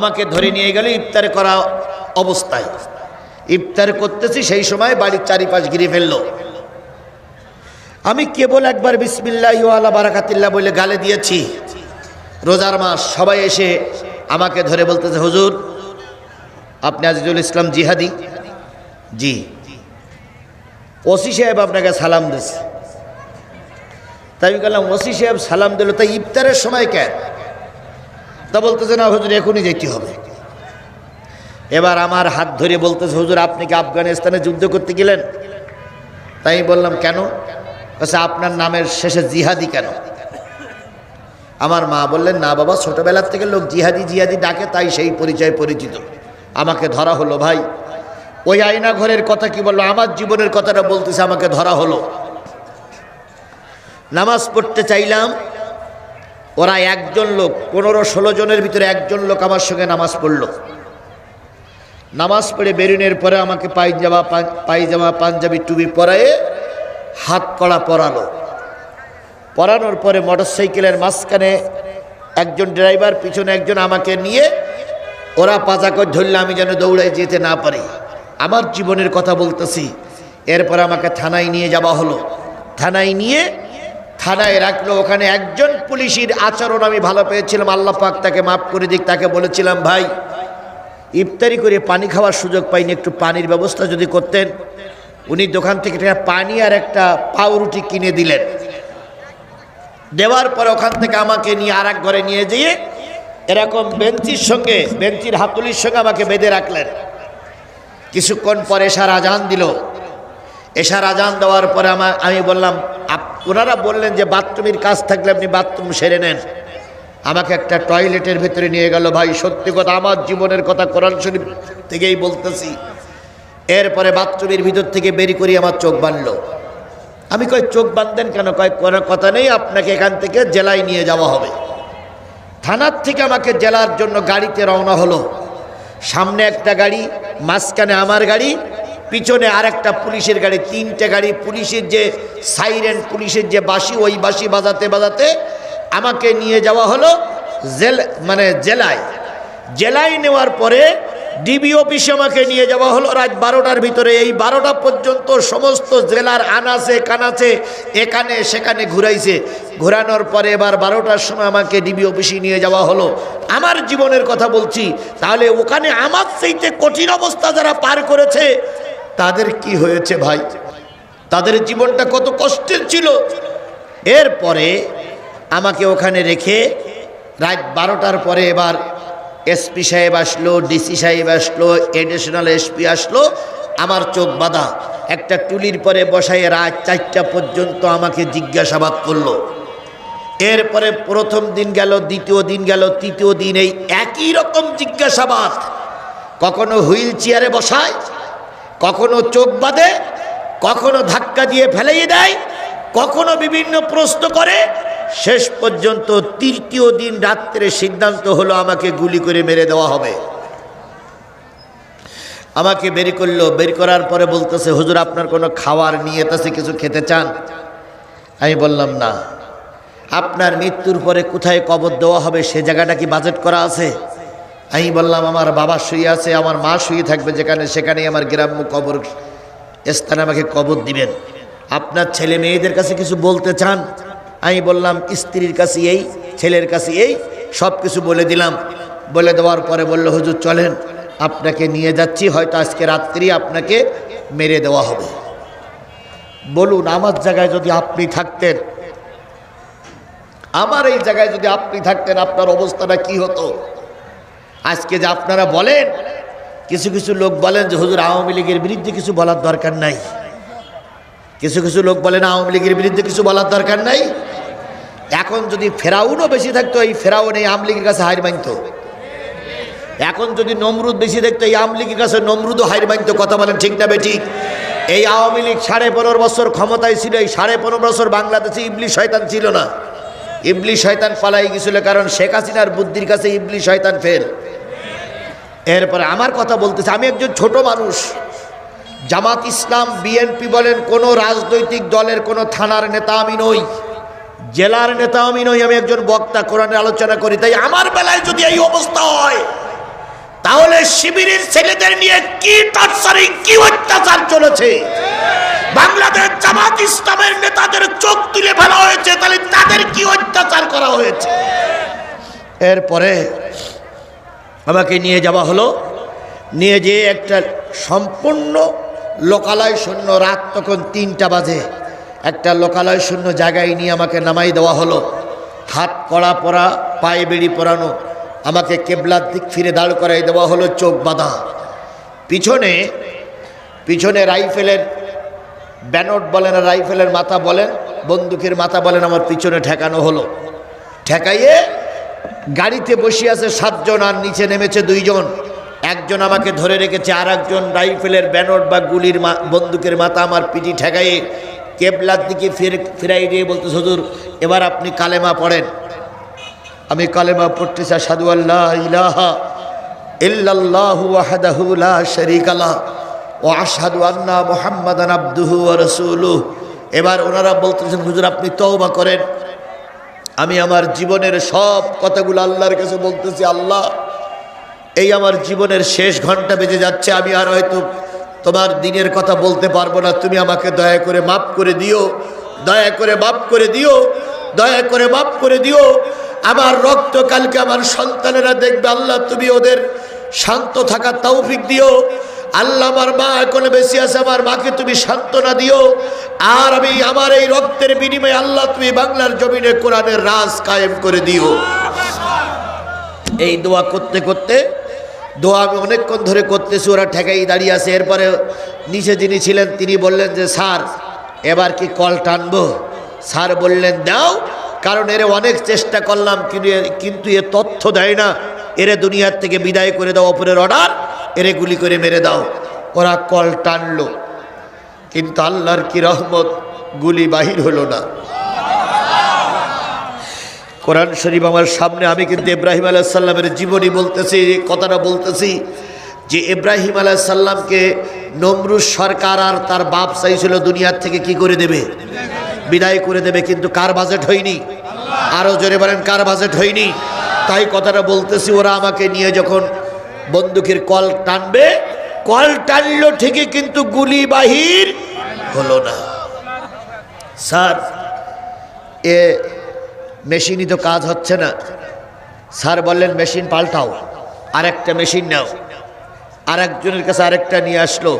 আমাকে ধরে নিয়ে গেল ইফতার করা অবস্থায়। ইফতার করতেছি, সেই সময় বাড়ির চারিপাশ ঘিরে ফেললো। আমি কেবল একবার বিসমিল্লাহি ওয়া আলা বারাকাতিল্লাহ বলে গালে দিয়েছি। রোজার মাস, সবাই এসে আমাকে ধরে বলতেছে, হুজুর আপনি আজিজুল ইসলাম জিহাদি? জি। ওসি সাহেব আপনাকে সালাম দিচ্ছে। তাই আমি বললাম, ওসি সাহেব সালাম দিল, তাই ইফতারের সময় কেন? তা বলতেছে, না হুজুর এখনই যেতে হবে। এবার আমার হাত ধরে বলতেছে, হুজুর আপনি কি আফগানিস্তানে যুদ্ধ করতে গেলেন? তাই বললাম, কেন? আচ্ছা, আপনার নামের শেষে জিহাদি কেন? আমার মা বললেন, না বাবা, ছোটবেলার থেকে লোক জিহাদি জিহাদি ডাকে, তাই সেই পরিচয় পরিচিত। আমাকে ধরা হলো। ভাই, ওই আয়না ঘরের কথা কি বললো, আমার জীবনের কথাটা বলতেছে। আমাকে ধরা হলো, নামাজ পড়তে চাইলাম। ওরা একজন লোক, 15-16 জনের ভিতরে একজন লোক আমার সঙ্গে নামাজ পড়ল। নামাজ পড়ে বেরোনোর পরে আমাকে পায়জামা পাঞ্জাবি টুপি পরায়ে হাত কড়া পরালো। পরানোর পরে মোটরসাইকেলের মাঝখানে একজন ড্রাইভার, পিছনে একজন, আমাকে নিয়ে ওরা পাজা করে ধরলে আমি যেন দৌড়ায় যেতে না পারি। আমার জীবনের কথা বলতেছি। এরপর আমাকে থানায় নিয়ে যাওয়া হলো। থানায় রাখলো। ওখানে একজন পুলিশের আচরণ আমি ভালো পেয়েছিলাম, আল্লাহ পাক তাকে মাফ করে দিক। তাকে বলেছিলাম, ভাই ইফতারি করে পানি খাওয়ার সুযোগ পাইনি, একটু পানির ব্যবস্থা যদি করতেন। উনি দোকান থেকে পানি আর একটা পাউরুটি কিনে দিলেন। দেওয়ার পরে ওখান থেকে আমাকে নিয়ে আর এক ঘরে নিয়ে যেয়ে এরকম বেঞ্চির হাতুলির সঙ্গে আমাকে বেঁধে রাখলেন। কিছুক্ষণ পরে এশার আজান দিল। এশার আজান দেওয়ার পরে আমি বললাম, ওনারা বললেন যে বাথরুমের কাজ থাকলে আপনি বাথরুম সেরে নেন। আমাকে একটা টয়লেটের ভেতরে নিয়ে গেল। ভাই সত্যি কথা, আমার জীবনের কথা কোরআন শরীফ থেকেই বলতেছি। এরপরে বাথরুমের ভিতর থেকে বেরি করি আমার চোখ বাঁধলো। আমি কই, চোখ বাঁধতেন কেন? কয়, কোনো কথা নেই, আপনাকে এখান থেকে জেলায় নিয়ে যাওয়া হবে। থানার থেকে আমাকে জেলার জন্য গাড়িতে রওনা হলো। সামনে একটা গাড়ি, মাঝখানে আমার গাড়ি, পিছনে আর একটা পুলিশের গাড়ি। 3টে গাড়ি। পুলিশের যে সাইরেন, পুলিশের যে বাঁশি, ওই বাঁশি বাজাতে বাজাতে আমাকে নিয়ে যাওয়া হলো জেলায় নেওয়ার পরে ডিবি অফিসে আমাকে নিয়ে যাওয়া হলো রাত 12টার ভিতরে। এই 12টা পর্যন্ত সমস্ত জেলার আনাচে কানাচে এখানে সেখানে ঘুরাইছে। ঘোরানোর পরে এবার 12টার সময় আমাকে ডিবি অফিসে নিয়ে যাওয়া হলো। আমার জীবনের কথা বলছি। তাহলে ওখানে আমার চাইতে কঠিন অবস্থা যারা পার করেছে তাদের কি হয়েছে ভাই? তাদের জীবনটা কত কষ্টের ছিল। এরপরে আমাকে ওখানে রেখে রাত 12টার পরে এবার এসপি সাহেব আসলো, ডিসি সাহেব আসলো, এডিশনাল এসপি আসলো। আমার চোখ বাঁধা একটা টুলির পরে বসায় রাত 4টা পর্যন্ত আমাকে জিজ্ঞাসাবাদ করলো। এরপরে প্রথম দিন গেল, দ্বিতীয় দিন গেল, তৃতীয় দিন এই একই রকম জিজ্ঞাসাবাদ। কখনো হুইল চেয়ারে বসায়, কখনো চোখ বাঁধে, কখনো ধাক্কা দিয়ে ফেলেই দেয়, কখনো বিভিন্ন প্রশ্ন করে। শেষ পর্যন্ত তৃতীয় দিন রাত্রে সিদ্ধান্ত হলো আমাকে গুলি করে মেরে দেওয়া হবে। আমাকে বের করলো। বের করার পরে বলতেছে, হুজুর আপনার কোনো খাওয়ার নিয়ত আছে, কিছু খেতে চান? আমি বললাম, না। আপনার মৃত্যুর পরে কোথায় কবর দেওয়া হবে সে জায়গাটা কি বাজেট করা আছে? আমি বললাম, আমার বাবা শুয়ে আছে, আমার মা শুয়ে থাকবে যেখানে, সেখানেই আমার গ্রাম্য কবর স্থানে আমাকে কবর দিবেন। আপনার ছেলে মেয়েদের কাছে কিছু বলতে চান? আমি বললাম, স্ত্রীর কাছে এই, ছেলের কাছে এই, সব কিছু বলে দিলাম। বলে দেওয়ার পরে বলল, হুজুর চলেন, আপনাকে নিয়ে যাচ্ছি, হয়তো আজকে রাত্রি আপনাকে মেরে দেওয়া হবে। বলুন, আমার জায়গায় যদি আপনি থাকতেন, আমার এই জায়গায় যদি আপনি থাকতেন, আপনার অবস্থাটা কি হতো? আজকে যে আপনারা বলেন, কিছু কিছু লোক বলেন যে হুজুর আওয়ামী লীগের বিরুদ্ধে কিছু বলার দরকার নাই। কিছু কিছু লোক বলেন আওয়ামী লীগের বিরুদ্ধে কিছু বলার দরকার নাই। এখন যদি ফেরাউনও বেশি থাকতো, এই ফেরাউন এই আওয়ামী লীগের কাছে হার মানত। এখন যদি নমরুদ বেশি দেখতো, এই আওয়ামী লীগের কাছে নমরুদও হার মানত। কথা বলেন ঠিক না বেঠিক? এই আওয়ামী লীগ 15.5 বছর ক্ষমতায় ছিল। এই 15.5 বছর বাংলাদেশে ইবলিশ শয়তান ছিল না। ইবলিশ শয়তান পালাই গেছিল, কারণ শেখ হাসিনার বুদ্ধির কাছে ইবলিশ শয়তান ফেল। এরপরে আমার কথা বলতেছে, আমি একজন ছোট মানুষ। জামাত ইসলাম, বিএনপি বলেন, কোনো রাজনৈতিক দলের কোনো থানার নেতা আমি নই, জেলার নেতা আমি নই। আমি একজন বক্তা, কোরআনের আলোচনা করি। তাই আমার বেলায় যদি এই অবস্থা হয়, তাহলে শিবিরের ছেলেদের নিয়ে কি টর্চারিং, কি অত্যাচার চলেছে। বাংলাদেশ জামাত ইসলামের নেতাদের চোখ তুলে ফেলা হয়েছে, তাহলে তাদের কি অত্যাচার করা হয়েছে। এরপরে আমাকে নিয়ে যাওয়া হলো, নিয়ে যেয়ে একটা সম্পূর্ণ লোকালয় শূন্য, রাত তখন 3টা বাজে, একটা লোকালয় শূন্য জায়গায় নিয়ে আমাকে নামাই দেওয়া হলো। হাত কড়া পরা, পায়ে বেড়ি পরানো, আমাকে কেবলার দিক ফিরে দাঁড় করাই দেওয়া হলো, চোখ বাঁধা। পিছনে পিছনে রাইফেলের ব্যানট বলেন, রাইফেলের মাথা বলেন, বন্দুকের মাথা বলেন, আমার পিছনে ঠেকানো হলো। ঠেকাইয়ে গাড়িতে বসে আছে 7 জন, আর নিচে নেমেছে 2 জন। একজন আমাকে ধরে রেখেছে, আর একজন রাইফেলের ব্যানট বা গুলির বন্দুকের মাথা আমার পিঠি ঠেকাইয়ে কেবলার দিকে ফিরাই দিয়ে বলতে, হুজুর এবার আপনি কালেমা পড়েন। আমি কালেমা পড়তেছি, আশহাদু আল্লা ইলাহা ইল্লাল্লাহু ওয়াহদাহু লা শারীকা লাহ ওয়া আশহাদু আন্না মুহাম্মাদান আবদুহু ওয়া রাসূলুহু। এবার ওনারা বলতেছেন, হুজুর আপনি তওবা করেন। আমি আমার জীবনের সব কথাগুলো আল্লাহর কাছে বলতেছি, আল্লাহ এই আমার জীবনের শেষ ঘন্টা বেজে যাচ্ছে, আমি আর হয়তো তোমার দিনের কথা বলতে পারবো না, তুমি আমাকে দয়া করে মাফ করে দিও, দয়া করে মাফ করে দিও, দয়া করে মাফ করে দিও। আমার রক্ত কালকে আমার সন্তানেরা দেখবে, আল্লাহ তুমি ওদের শান্ত থাকার তৌফিক দিও। আল্লাহ আমার মা এখনো বেঁচে আছে, আমার মাকে তুমি সান্ত্বনা দিও। আর আমি আমার এই রক্তের বিনিময়ে আল্লাহ তুমি বাংলার জমিনে কোরআনের রাজ কায়েম করে দিও। এই দোয়া করতে করতে, দোয়া আমি অনেকক্ষণ ধরে করতেছি, ওরা ঠেকাই দাঁড়িয়ে আছে। এরপরে নিচে যিনি ছিলেন তিনি বললেন যে, স্যার এবার কি কল টানবো? স্যার বললেন দাও, কারণ এর অনেক চেষ্টা করলাম, কিন্তু এ তথ্য দেয় না, এরে দুনিয়ার থেকে বিদায় করে দাও, অপরের অর্ডার, এরে গুলি করে মেরে দাও। ওরা কল টানলো, কিন্তু আল্লাহর কি রহমত, গুলি বাহির হলো না। কোরআন শরীফ আমার সামনে, আমি কিন্তু ইব্রাহিম আলাইহিস সালামের জীবনী বলতেছি, কথাটা বলতেছি যে ইব্রাহিম আলাইহিস সালামকে নমরুদ সরকার আর তার বাপ চাইছিল দুনিয়ার থেকে কি করে দেবে, বিদায় করে দেবে, কিন্তু কার বাজেট হয়নি? আরো জোরে বলেন, কার বাজেট হয়নি? তাই কথাটা বলতেছি। ওরা আমাকে নিয়ে যখন বন্দুকের কল টানবে, কল টানলো ঠিকই, কিন্তু গুলি বাহির হলো না। স্যার এ মেশিনই তো কাজ হচ্ছে না। স্যার বললেন মেশিন পাল্টাও, আরেকটা মেশিন নাও। আরেকজনের কাছে আরেকটা নিয়ে আসলো,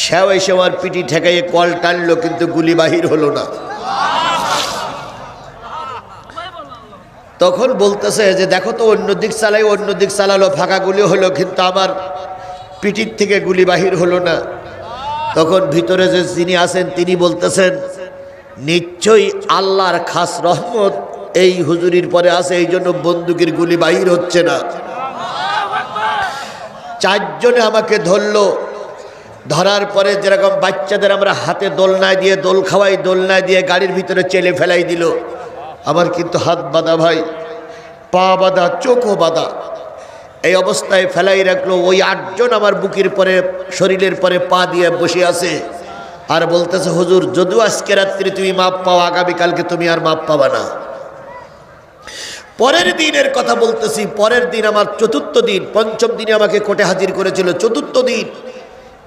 সেও এসে আমার পিটি ঠেকাইয়ে কল টানলো, কিন্তু গুলি বাহির হলো না। তখন বলতেছে যে দেখো তো, অন্য দিক চালাই, অন্য দিক চালালো, ফাঁকা গুলি হলো, কিন্তু আমার পিঠির থেকে গুলি বাহির হলো না। তখন ভিতরে যে যিনি আছেন তিনি বলতেছেন, নিশ্চয়ই আল্লাহর খাস রহমত এই হুজুরির পরে আছে, এই জন্য বন্দুকের গুলি বাহির হচ্ছে না। 4 জনে আমাকে ধরলো। ধরার পরে যেরকম বাচ্চাদের আমরা হাতে দোলনায় দিয়ে দোল খাওয়াই, দোলনায় দিয়ে গাড়ির ভিতরে চেলে ফেলাই দিল। আমার কিন্তু হাত বাঁধা ভাই, পা বাঁধা, চোখও বাঁধা, এই অবস্থায় ফেলাই রাখলো। ওই 8 জন আমার বুকের পরে, শরীরের পরে পা দিয়ে বসে আছে, আর বলতেছে হুজুর যদিও আজকে রাত্রি তুমি মাপ পাও, আগামীকালকে তুমি আর মাপ পাবা না। পরের দিনের কথা বলতেছি, পরের দিন আমার 4র্থ দিন, 5ম দিনে আমাকে কোর্টে হাজির করেছিল, 4র্থ দিন।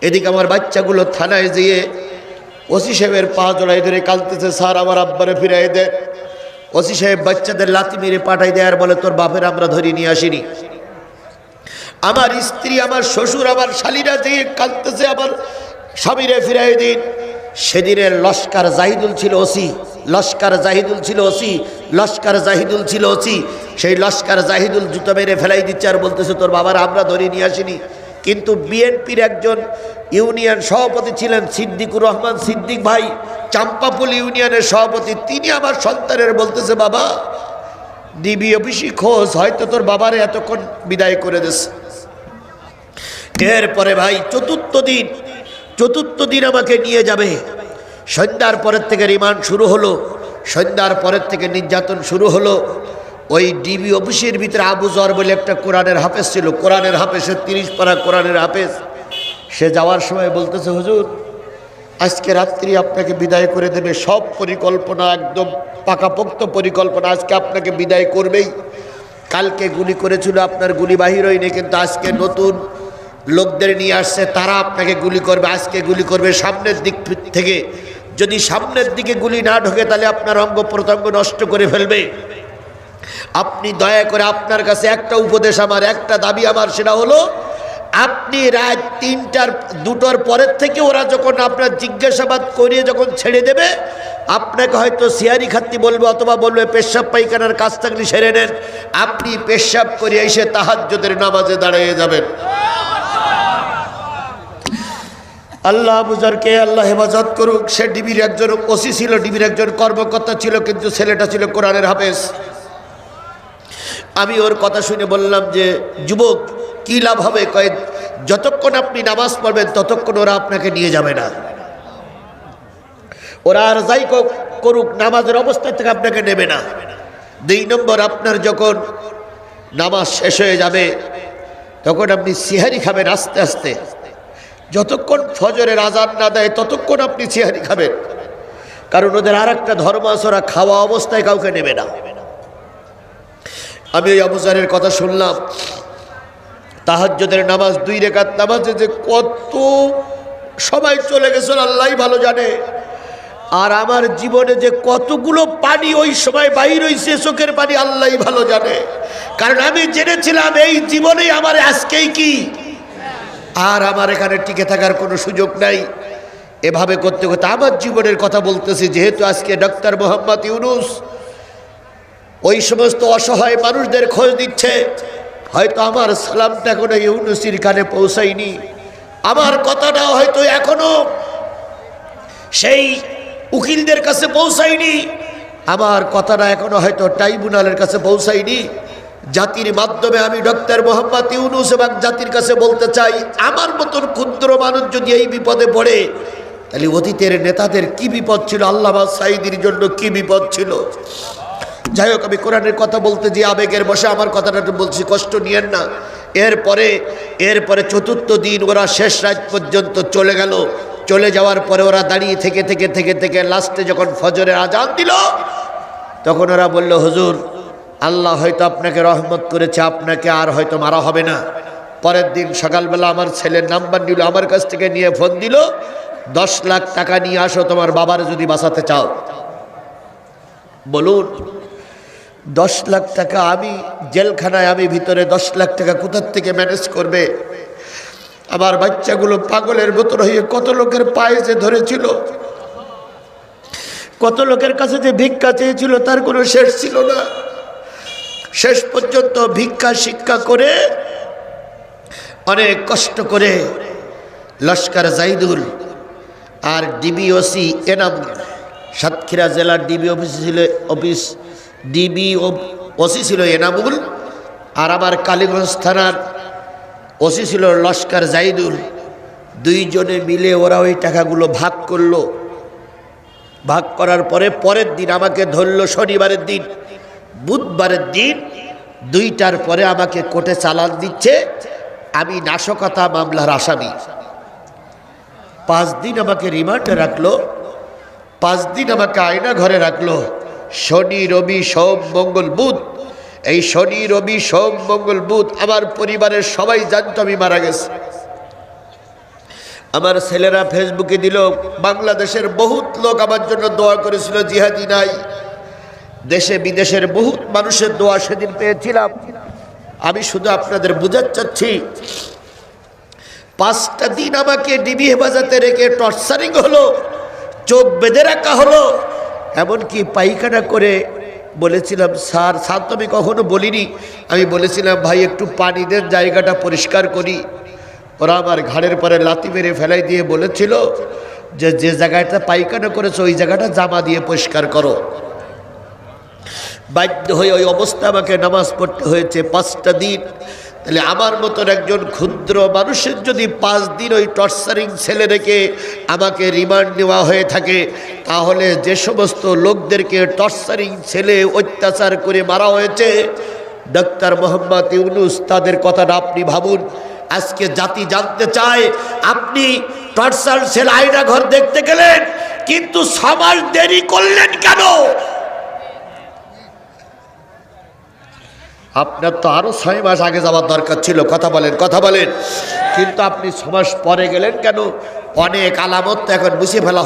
এদিকে আমার বাচ্চাগুলো থানায় যেয়ে ওসি সাহেবের পা জড়াই ধরে কাঁদতেছে, স্যার আমার আব্বারে ফিরাই দেয়। ওসি সাহেব বাচ্চাদের লাথি মেরে পাঠাই দেয়, আর বলে তোর বাপের আমরা ধরে নিয়ে আসিনি। আমার স্ত্রী, আমার শ্বশুর, আমার শালীরা যেয়ে কাঁদতেছে, আমার স্বামীরে ফিরাই দিন। সেদিনের লস্কর জাহিদুল ছিল ওসি, লস্কর জাহিদুল ছিল ওসি, লস্কর জাহিদুল ছিল ওসি। সেই লস্কর জাহিদুল জুতো মেরে ফেলাই দিচ্ছে, আর বলতেছে তোর বাবার আমরা ধরে নিয়ে আসিনি। কিন্তু বিএনপির একজন ইউনিয়ন সভাপতি ছিলেন সিদ্দিকুর রহমান সিদ্দিক ভাই, চাম্পাপুল ইউনিয়নের সভাপতি, তিনি আমার সন্তানের বলতেছে বাবা ডিবি অফিসে খোঁজ, হয়তো তোর বাবারে এতক্ষণ বিদায় করে দিচ্ছে। এরপরে ভাই 4র্থ দিন আমাকে নিয়ে যাবে। সন্ধ্যার পরের থেকে রিমান্ড শুরু হলো, সন্ধ্যার পরের থেকে নির্যাতন শুরু হলো। ওই ডিবি অফিসের ভিতরে আবু জর বলে একটা কোরআনের হাফেজ ছিল, কোরআনের হাফেজের 30 পারা কোরআনের হাফেজ। সে যাওয়ার সময় বলতেছে হুজুর আজকে রাত্রি আপনাকে বিদায় করে দেবে, সব পরিকল্পনা একদম পাকাপোক্ত পরিকল্পনা, আজকে আপনাকে বিদায় করবেই। কালকে গুলি করেছিল, আপনার গুলি বাহির হয়নি, কিন্তু আজকে নতুন লোকদের নিয়ে আসছে, তারা আপনাকে গুলি করবে। আজকে গুলি করবে সামনের দিক থেকে। যদি সামনের দিকে গুলি না ঢোকে তাহলে আপনার অঙ্গ প্রত্যঙ্গ নষ্ট করে ফেলবে। আপনি দয়া করে, আপনার কাছে একটা উপদেশ আমার, একটা দাবি আমার, সেটা হলো আপনি রাত 3টার 2টোর পরের থেকে ওরা যখন আপনার জিজ্ঞাসাবাদ করিয়ে যখন ছেড়ে দেবে, আপনাকে হয়তো সিয়ারি খাত্তি বলবে অথবা বলবে পেশাব পায়খানার কাজ থাকলে সেরে নেন। আপনি পেশাব করে এসে তাহাজ্জুদের নামাজে দাঁড়িয়ে যাবেন। আল্লাহ আবুজারকে আল্লাহ হেফাজত করুক। সে ডিবির একজন ওসি ছিল, ডিবির একজন কর্মকর্তা ছিল, কিন্তু ছেলেটা ছিল কোরআনের হাফেজ। আমি ওর কথা শুনে বললাম যে যুবক কি লাভ হবে? কয় যতক্ষণ আপনি নামাজ পড়বেন ততক্ষণ ওরা আপনাকে নিয়ে যাবে না। ওরা আর যাই করুক, নামাজের অবস্থা থেকে আপনাকে নেবে না। 2 নম্বর, আপনার যখন নামাজ শেষ হয়ে যাবে তখন আপনি সিহারি খাবেন আস্তে আস্তে। যতক্ষণ ফজরের আজান না দেয় ততক্ষণ আপনি সিহারি খাবেন, কারণ ওদের আর একটা ধর্ম আছে, ওরা খাওয়া অবস্থায় কাউকে নেবে না। আমি ওই আবুজারের কথা শুনলাম, তাহাজ্জুদের নামাজ 2 রাকাত নামাজে যে কত সবাই চলে গেছিল আল্লাহই ভালো জানে। আর আমার জীবনে যে কতগুলো পানি ওই সময় বাইর হইছে, চোখের পানি আল্লাহই ভালো জানে। কারণ আমি জেনেছিলাম এই জীবনেই আমার আজকেই কি, আর আমার এখানে টিকে থাকার কোনো সুযোগ নাই। এভাবে করতে করতে আমার জীবনের কথা বলতেছি। যেহেতু আজকে ডক্টর মোহাম্মদ ইউনূস ওই সমস্ত অসহায় মানুষদের খোঁজ দিচ্ছে, হয়তো আমার সালামটা এখনো ইউনূসের কানে পৌঁছায়নি, আমার কথাটা হয়তো এখনো সেই উকিলদের কাছে পৌঁছায়নি, আমার কথাটা এখনো হয়তো ট্রাইব্যুনালের কাছে পৌঁছায়নি। জাতির মাধ্যমে আমি ডক্টর মোহাম্মদ ইউনূস এবং জাতির কাছে বলতে চাই, আমার মতন ক্ষুদ্র মানুষ যদি এই বিপদে পড়ে, তাহলে অতীতের নেতাদের কি বিপদ ছিল, আল্লামা সাঈদীর জন্য কি বিপদ ছিল। যাই হোক, আমি কোরআনের কথা বলতে যে আবেগের বসে আমার কথাটা বলছি, কষ্ট নিয়েন না। এরপরে 4র্থ দিন ওরা শেষ রাত পর্যন্ত চলে গেল। চলে যাওয়ার পরে ওরা দাঁড়িয়ে থেকে থেকে থেকে থেকে লাস্টে যখন ফজরের আজান দিল, তখন ওরা বলল, হুজুর আল্লাহ হয়তো আপনাকে রহমত করেছে, আপনাকে আর হয়তো মারা হবে না। পরের দিন সকালবেলা আমার ছেলের নাম্বার নিল, আমার কাছ থেকে নিয়ে ফোন দিল, 10 লাখ টাকা নিয়ে আসো তোমার বাবার যদি বাঁচাতে চাও। বলুন 10 লাখ টাকা, আমি জেলখানায়, আমি ভিতরে 10 লাখ টাকা কোথার থেকে ম্যানেজ করবে? আমার বাচ্চাগুলো পাগলের মতো হয়ে কত লোকের পায়ে যে ধরেছিল, কত লোকের কাছে যে ভিক্ষা চেয়েছিল, তার কোনো শেষ ছিল না। শেষ পর্যন্ত ভিক্ষা শিক্ষা করে অনেক কষ্ট করে লস্কর জাইদুল আর ডিবিওসি এনামুল, সাতক্ষীরা জেলার ডিবি ওসি ছিল এনামুল, আর আমার কালীগঞ্জ থানার ওসি ছিল লস্কর জাইদুল। 2 জনে মিলে ওরা ওই টাকাগুলো ভাগ করলো। ভাগ করার পরে পরের দিন আমাকে ধরলো শনিবারের দিন। বুধবারের দিন 2টার পরে আমাকে কোর্টে চালান দিচ্ছে, আমি নাশকতা মামলার আসামি। 5 দিন আমাকে রিমান্ডে রাখলো, 5 দিন আমাকে আয়না ঘরে রাখলো। শনি রবি সোম মঙ্গল বুধ, এই শনি রবি সোম মঙ্গল বুধ আমার পরিবারের সবাই জানতো আমি মারা গেছি। আমার ছেলেরা ফেসবুকে দিল, বাংলাদেশের বহুত লোক আমার জন্য দোয়া করেছিল, জিহাদি নাই। দেশে বিদেশের বহুত মানুষের দোয়া সেদিন পেয়েছিলাম। আমি শুধু আপনাদের বুঝাতে চাচ্ছি, 5টা দিন আমাকে ডিবি হেফাজতে রেখে টর্চারিং হলো, চোখ বেঁধে রাখা হলো, এমনকি পায়খানা করে বলেছিলাম, স্যার তো আমি কখনো বলিনি, আমি বলেছিলাম ভাই একটু পানি দেন, জায়গাটা পরিষ্কার করি। ওরা আমার ঘাড়ের পরে লাথি মেরে ফেলাই দিয়ে বলেছিল যে যে জায়গাটা পায়খানা করেছো ওই জায়গাটা জামা দিয়ে পরিষ্কার করো। বাধ্য হয়ে ওই অবস্থা আমাকে নামাজ পড়তে হয়েছে 5টা দিন। তাহলে আমার মতন একজন ক্ষুদ্র মানুষের যদি 5 দিন ওই টর্চারিং ছেলে রেখে আমাকে রিমান্ড নেওয়া হয়ে থাকে, তাহলে যে সমস্ত লোকদেরকে টর্চারিং ছেলে অত্যাচার করে মারা হয়েছে, ডক্টর মোহাম্মদ ইউনূস তাদের কথাটা আপনি ভাবুন। আজকে জাতি জানতে চায়, আপনি টর্চার ছেলে আয়না ঘর দেখতে গেলেন, কিন্তু 6 মাস দেরি করলেন কেন? আপনার তো আরো 6 মাস আগে যাওয়ার দরকার ছিল। কথা বলেন, কথা বলেন। কিন্তু আপনি 6 মাস পরে গেলেন কেন? অনেক আলামত তো এখন মুছে ফেলা